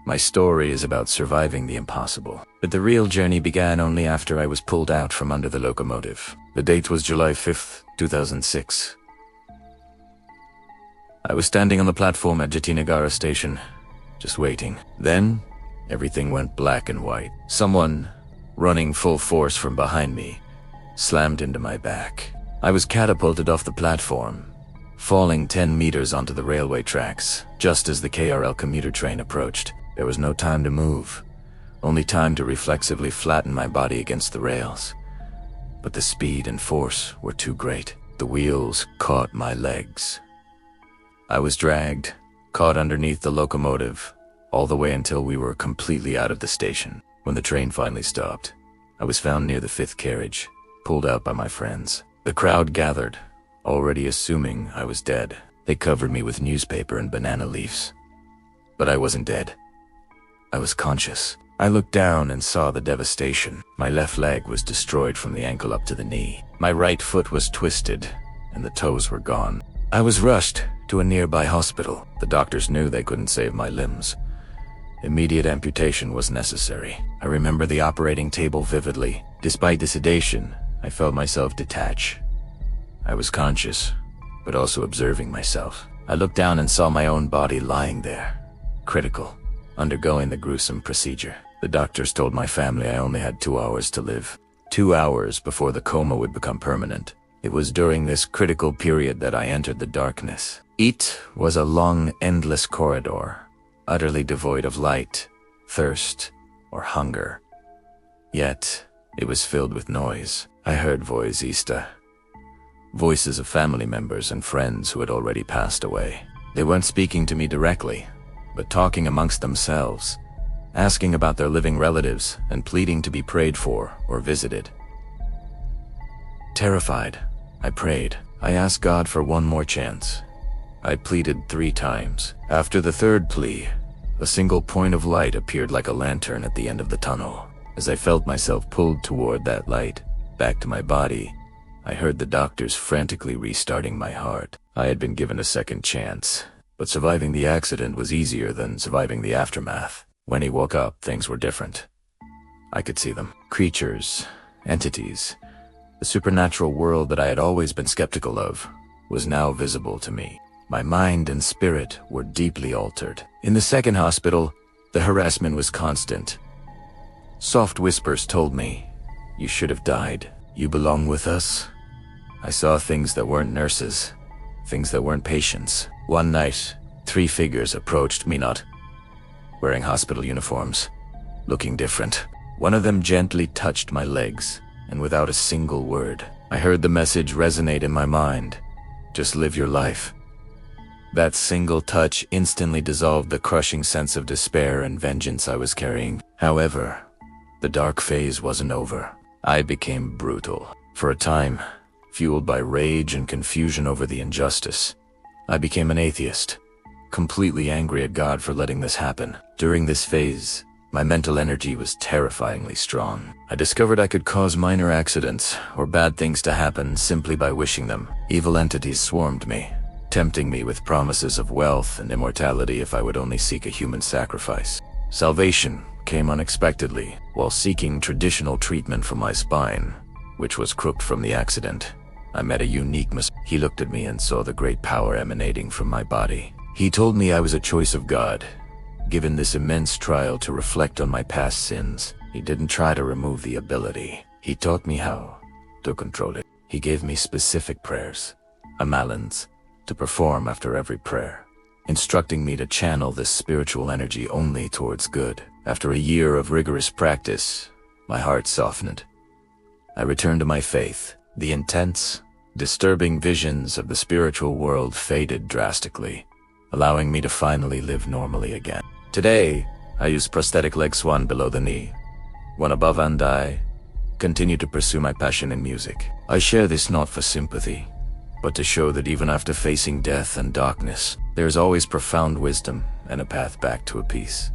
My story is about surviving the impossible. But the real journey began only after I was pulled out from under the locomotive. The date was July 5th, 2006. I was standing on the platform at Jatinegara Station, just waiting. Then, everything went black and white. Someone, running full force from behind me, slammed into my back. I was catapulted off the platform, falling 10 meters onto the railway tracks. Just as the KRL commuter train approached, there was no time to move, only time to reflexively flatten my body against the rails. But the speed and force were too great. The wheels caught my legs. I was dragged, caught underneath the locomotive, all the way until we were completely out of the station. When the train finally stopped, I was found near the 5th carriage, pulled out by my friends. The crowd gathered, already assuming I was dead. They covered me with newspaper and banana leaves. But I wasn't dead. I was conscious. I looked down and saw the devastation. My left leg was destroyed from the ankle up to the knee. My right foot was twisted, and the toes were gone. I was rushed to a nearby hospital. The doctors knew they couldn't save my limbs. Immediate amputation was necessary. I remember the operating table vividly. Despite the sedation, I felt myself detach. I was conscious, but also observing myself. I looked down and saw my own body lying there, critical, undergoing the gruesome procedure. The doctors told my family I only had 2 hours to live. 2 hours before the coma would become permanent. It was during this critical period that I entered the darkness. It was a long, endless corridor, utterly devoid of light, thirst, or hunger. Yet, it was filled with noise. I heard voices of family members and friends who had already passed away. They weren't speaking to me directly, but talking amongst themselves, asking about their living relatives and pleading to be prayed for or visited. Terrified, I prayed. I asked God for one more chance. I pleaded 3 times. After the 3rd plea, a single point of light appeared like a lantern at the end of the tunnel. As I felt myself pulled toward that light, back to my body, I heard the doctors frantically restarting my heart. I had been given a second chance, but surviving the accident was easier than surviving the aftermath. When he woke up, things were different. I could see them. Creatures, entities. The supernatural world that I had always been skeptical of was now visible to me. My mind and spirit were deeply altered. In the 2nd hospital, the harassment was constant. Soft whispers told me, "You should have died. You belong with us." I saw things that weren't nurses, things that weren't patients. One night, 3 figures approached me, not wearing hospital uniforms, looking different. One of them gently touched my legs, and without a single word, I heard the message resonate in my mind. Just live your life. That single touch instantly dissolved the crushing sense of despair and vengeance I was carrying. However, the dark phase wasn't over. I became brutal. For a time, fueled by rage and confusion over the injustice, I became an atheist, completely angry at God for letting this happen. During this phase, my mental energy was terrifyingly strong. I discovered I could cause minor accidents or bad things to happen simply by wishing them. Evil entities swarmed me, tempting me with promises of wealth and immortality if I would only seek a human sacrifice. Salvation came unexpectedly while seeking traditional treatment for my spine, which was crooked from the accident. I met a unique He looked at me and saw the great power emanating from my body. He told me I was a choice of God, given this immense trial to reflect on my past sins. He didn't try to remove the ability. He taught me how to control it. He gave me specific prayers, amalans, to perform after every prayer, instructing me to channel this spiritual energy only towards good. After a year of rigorous practice, my heart softened. I returned to my faith. The intense, disturbing visions of the spiritual world faded drastically, allowing me to finally live normally again. Today, I use prosthetic leg swan below the knee, one above, and I continue to pursue my passion in music. I share this not for sympathy, but to show that even after facing death and darkness, there is always profound wisdom and a path back to a peace.